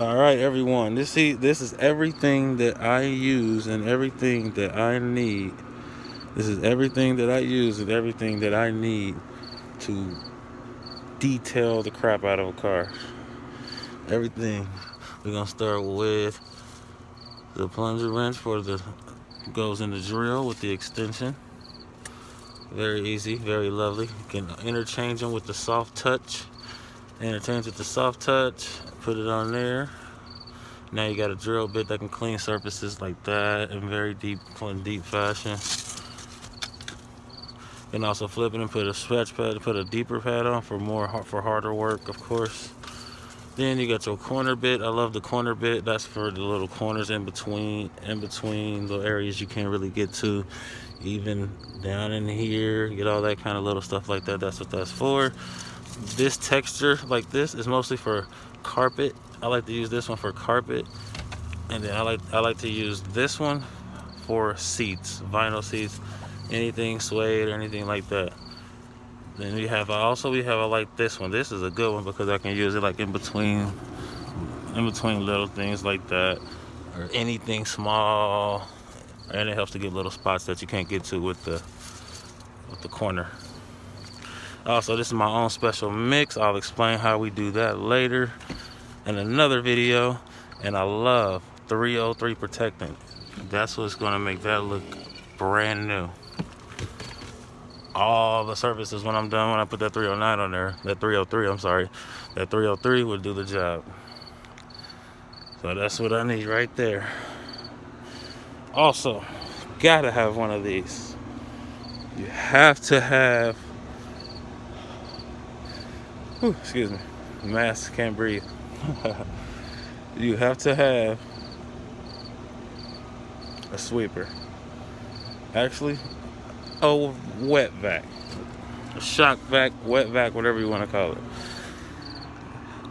All right, everyone. This is everything that I use and everything that I need. This is everything that I use and everything that I need to detail the crap out of a car. Everything. We're gonna start with the plunger wrench for the goes in the drill with the extension. Very easy, very lovely. You can interchange them with the soft touch. Interchange with the soft touch. Put it on there. Now you got a drill bit that can clean surfaces like that in very deep fashion. You can also flip it and put a scratch pad, put a deeper pad on for harder work, of course. Then you got your corner bit. I love the corner bit. That's for the little corners in between the areas you can't really get to. Even down in here, get all that kind of little stuff like that. That's what that's for. This texture like this is mostly for carpet. I like to use this one for carpet, and then I like to use this one for seats, vinyl seats, anything suede or anything like that. Then we have I like this one. This is a good one because I can use it like in between little things like that, or anything small, and it helps to get little spots that you can't get to with the corner. Also, this is my own special mix. I'll explain how we do that later in another video. And I love 303 protectant. That's what's going to make that look brand new. All the surfaces when I'm done, when I put that 309 on there, that 303, I'm sorry, that 303 will do the job. So that's what I need right there. Also, gotta have one of these. You have to have, excuse me, mask, can't breathe. You have to have a sweeper. Actually, a wet vac, a shock vac, wet vac, whatever you want to call it.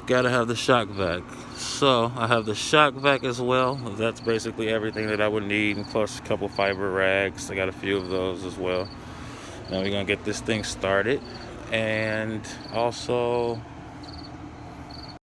Gotta have the shock vac. So I have the shock vac as well. That's basically everything that I would need, plus a couple fiber rags. I got a few of those as well. Now we're gonna get this thing started, and also